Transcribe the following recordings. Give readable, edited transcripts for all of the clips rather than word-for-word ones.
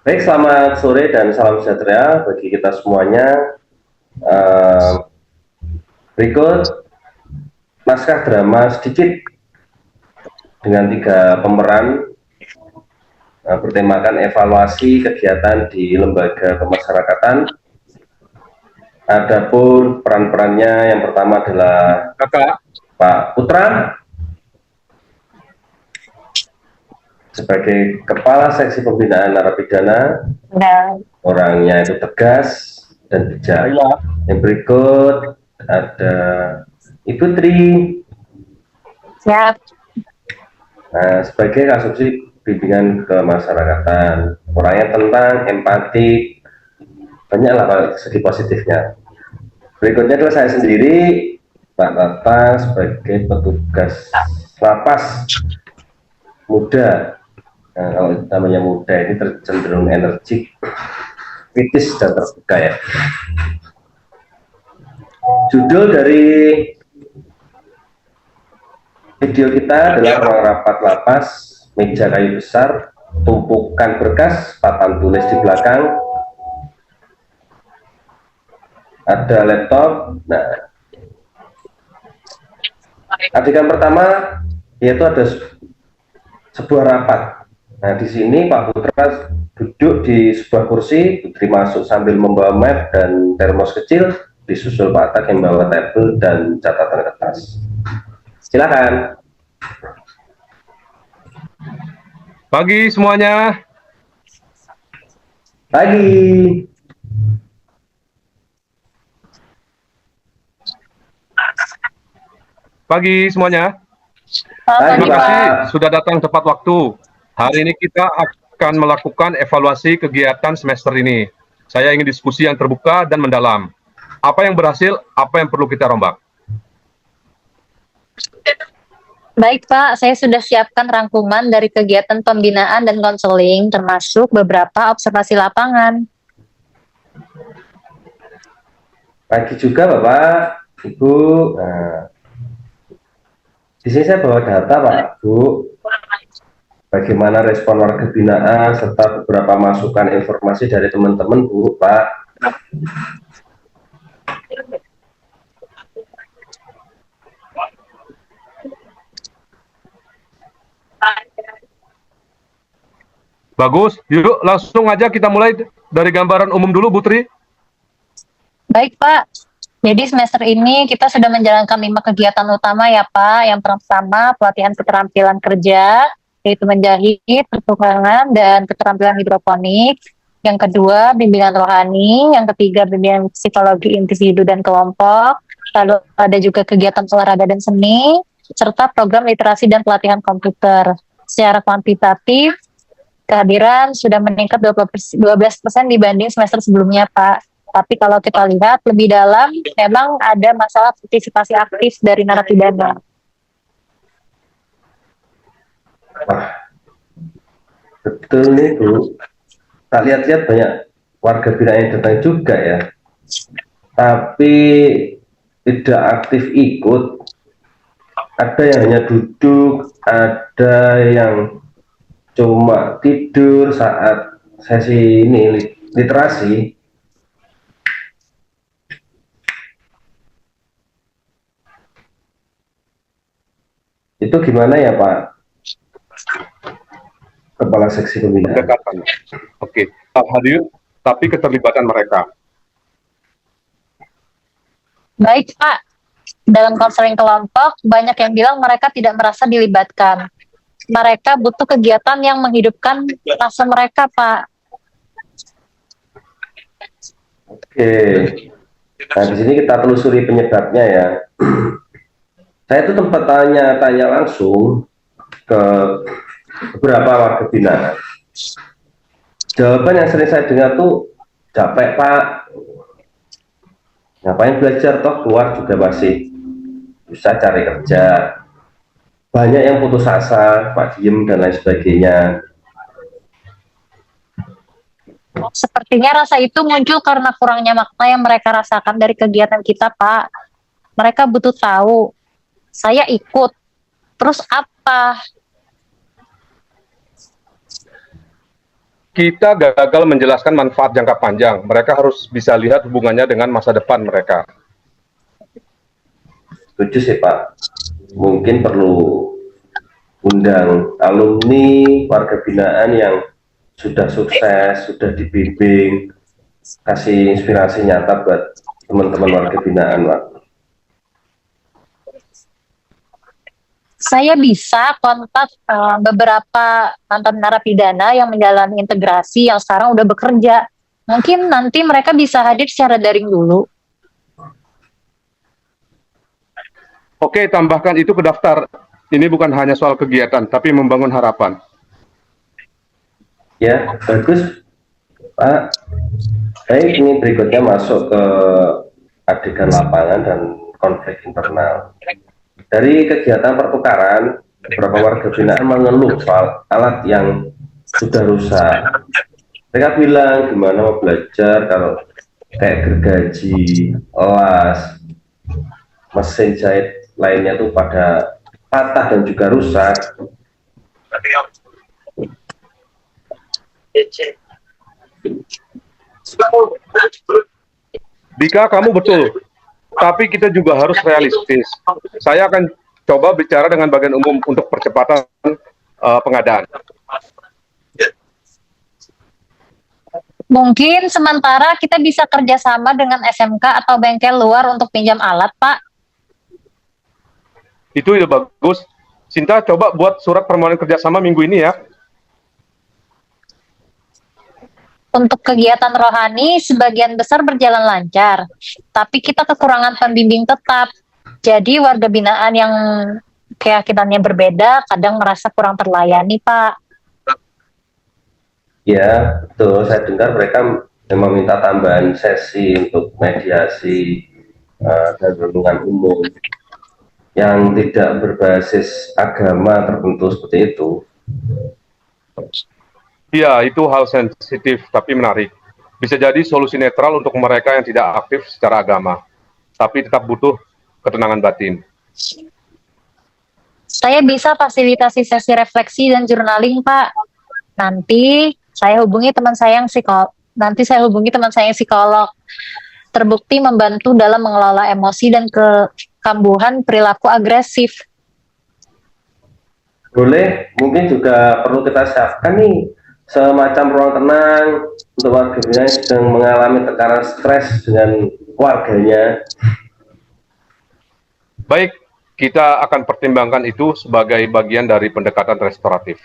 Baik, selamat sore dan salam sejahtera bagi kita semuanya. Eh, Berikut naskah drama sedikit dengan 3 pemeran, bertemakan evaluasi kegiatan di lembaga pemasyarakatan. Adapun peran-perannya yang pertama adalah Kakak, Pak Putra sebagai Kepala Seksi Pembinaan Narapidana. Nah, Orangnya itu tegas dan bijak. iya. Yang berikut ada Ibu Tri. siap. Sebagai asumsi bimbingan kemasyarakatan, orangnya tentang empati, banyaklah segi positifnya. Berikutnya adalah saya sendiri, Pak Tata, sebagai petugas lapas muda. Nah, kalau namanya muda ini cenderung energik, kritis dan terbuka ya. Judul dari video kita adalah ruang rapat lapas, meja kayu besar, tumpukan berkas, papan tulis di belakang, ada laptop. Nah, adegan pertama yaitu ada sebuah rapat. Nah, di sini Pak Putra duduk di sebuah kursi, Putri masuk sambil membawa map dan termos kecil, disusul Pak Tak yang membawa tabel dan catatan kertas. Silakan. Pagi semuanya. Pagi. Pagi semuanya. Pagi, Terima Pagi, kasih Pak. Pak. sudah datang tepat waktu. Hari ini kita akan melakukan evaluasi kegiatan semester ini. Saya ingin diskusi yang terbuka dan mendalam. Apa yang berhasil, apa yang perlu kita rombak. Baik, Pak. Saya sudah siapkan rangkuman dari kegiatan pembinaan dan konseling, termasuk beberapa observasi lapangan. Pagi juga Bapak, Ibu. Nah, di sini saya bawa data Pak, Bu. Bagaimana respon warga binaan serta beberapa masukan informasi dari teman-teman, Bu, Pak. Bagus, yuk langsung aja kita mulai dari gambaran umum dulu, Bu Tri. Baik, Pak. Jadi semester ini kita sudah menjalankan 5 kegiatan utama ya, Pak. Yang pertama, pelatihan keterampilan kerja, yaitu menjahit, pertukangan, dan keterampilan hidroponik. Yang kedua, bimbingan rohani. Yang ketiga, bimbingan psikologi individu dan kelompok. Lalu ada juga kegiatan olahraga dan seni, serta program literasi dan pelatihan komputer. Secara kuantitatif, kehadiran sudah meningkat 12% dibanding semester sebelumnya, Pak. Tapi kalau kita lihat lebih dalam, memang ada masalah partisipasi aktif dari narapidana. Wah, betul nih, Bu. Tak lihat-lihat banyak warga binaan yang datang juga ya. Tapi tidak aktif ikut. Ada yang hanya duduk, ada yang cuma tidur saat sesi ini literasi. Itu gimana ya Pak Kepala Seksi Pembinaan? Pendekatan. Oke, tak hadir, tapi keterlibatan mereka. Baik, Pak. Dalam konseling kelompok, banyak yang bilang mereka tidak merasa dilibatkan. Mereka butuh kegiatan yang menghidupkan rasa mereka, Pak. Oke, nah di sini kita telusuri penyebabnya ya. Saya itu tempat tanya langsung ke beberapa warga binaan. Jawaban yang sering saya dengar tuh, capek Pak, ngapain belajar toh keluar juga masih bisa cari kerja. Banyak yang putus asa, Pak diem dan lain sebagainya. Sepertinya rasa itu muncul karena kurangnya makna yang mereka rasakan dari kegiatan kita, Pak. Mereka butuh tahu, saya ikut, terus apa? kita gagal menjelaskan manfaat jangka panjang. Mereka harus bisa lihat hubungannya dengan masa depan mereka. Setuju sih Pak. Mungkin perlu undang alumni warga binaan yang sudah sukses, sudah dibimbing, kasih inspirasi nyata buat teman-teman warga binaan, Pak. Saya bisa kontak beberapa mantan narapidana yang menjalani integrasi yang sekarang udah bekerja. Mungkin nanti mereka bisa hadir secara daring dulu. Oke, tambahkan itu ke daftar. Ini bukan hanya soal kegiatan, tapi membangun harapan. Ya, bagus, Pak. Baik, ini berikutnya masuk ke adegan lapangan dan konflik internal. Dari kegiatan pertukaran, beberapa warga binaan mengeluh soal alat yang sudah rusak. Mereka bilang gimana mau belajar kalau kayak gergaji, las, mesin jahit lainnya tuh pada patah dan juga rusak. Dika, kamu betul. Tapi kita juga harus realistis. Saya akan coba bicara dengan bagian umum untuk percepatan pengadaan. Mungkin sementara kita bisa kerjasama dengan SMK atau bengkel luar untuk pinjam alat, Pak. Itu ide bagus. Sinta, coba buat surat permohonan kerjasama minggu ini ya. Untuk kegiatan rohani, sebagian besar berjalan lancar. Tapi kita kekurangan pembimbing tetap. Jadi warga binaan yang keyakinannya berbeda kadang merasa kurang terlayani, Pak. Ya, betul. Saya dengar mereka memang minta tambahan sesi untuk mediasi dan perlindungan umum yang tidak berbasis agama tertentu seperti itu. Ya, itu hal sensitif tapi menarik. Bisa jadi solusi netral untuk mereka yang tidak aktif secara agama, tapi tetap butuh ketenangan batin. Saya bisa fasilitasi sesi refleksi dan journaling, Pak. Nanti saya hubungi teman saya yang psikolog. Terbukti membantu dalam mengelola emosi dan kekambuhan perilaku agresif. Boleh, mungkin juga perlu kita siapkan nih semacam ruang tenang untuk warga binaan yang sedang mengalami tekanan stres dengan warganya. Baik, kita akan pertimbangkan itu sebagai bagian dari pendekatan restoratif.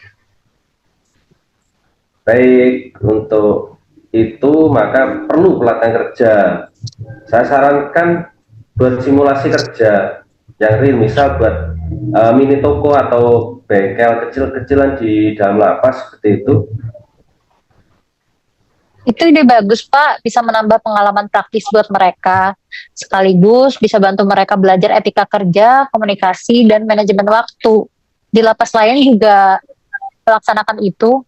Baik, untuk itu maka perlu pelatihan kerja. Saya sarankan buat simulasi kerja yang real, misal buat mini toko atau bengkel kecil-kecilan di dalam lapas seperti itu. Itu ide bagus, Pak. Bisa menambah pengalaman praktis buat mereka. Sekaligus bisa bantu mereka belajar etika kerja, komunikasi, dan manajemen waktu. Di lapas lain juga melaksanakan itu.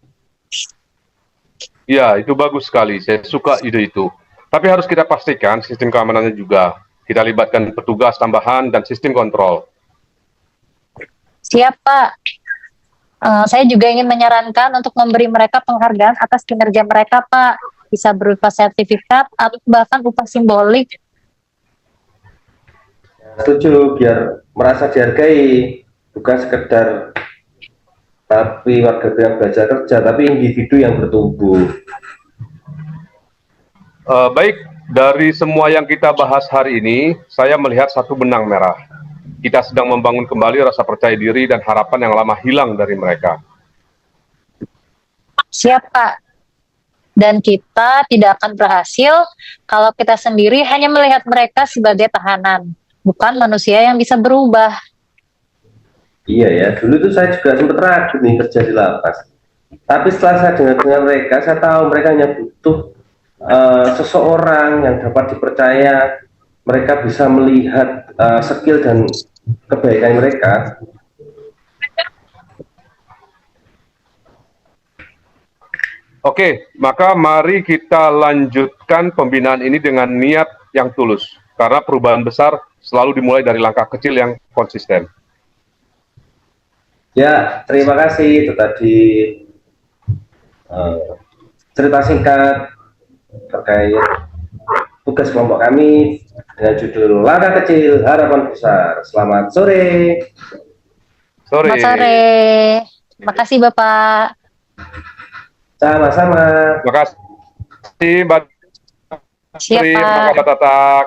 Ya, itu bagus sekali. Saya suka ide itu. Tapi harus kita pastikan sistem keamanannya juga. Kita libatkan petugas tambahan dan sistem kontrol. Siap, Pak. Saya juga ingin menyarankan untuk memberi mereka penghargaan atas kinerja mereka, Pak. Bisa berupa sertifikat atau bahkan upah simbolik. Setuju, biar merasa dihargai, bukan sekedar tapi warga binaan belajar kerja, tapi individu yang bertumbuh. Baik, dari semua yang kita bahas hari ini, saya melihat satu benang merah. Kita sedang membangun kembali rasa percaya diri dan harapan yang lama hilang dari mereka. Siap, Pak. Dan kita tidak akan berhasil kalau kita sendiri hanya melihat mereka sebagai tahanan, bukan manusia yang bisa berubah. Iya ya, dulu tuh saya juga sempat ragu nih kerja di lapas. Tapi setelah saya dengar dengan mereka, saya tahu mereka hanya butuh seseorang yang dapat dipercaya. Mereka bisa melihat skill dan kebaikan mereka. Oke, maka mari kita lanjutkan pembinaan ini dengan niat yang tulus. Karena perubahan besar selalu dimulai dari langkah kecil yang konsisten. Ya, terima kasih. Itu tadi cerita singkat terkait tugas kelompok kami dengan judul Langkah Kecil Harapan Besar. Selamat sore. Selamat sore. Makasih Bapak. Sama-sama. Terima kasih Mbak Siap, Tri, Pak. Pak Tatak.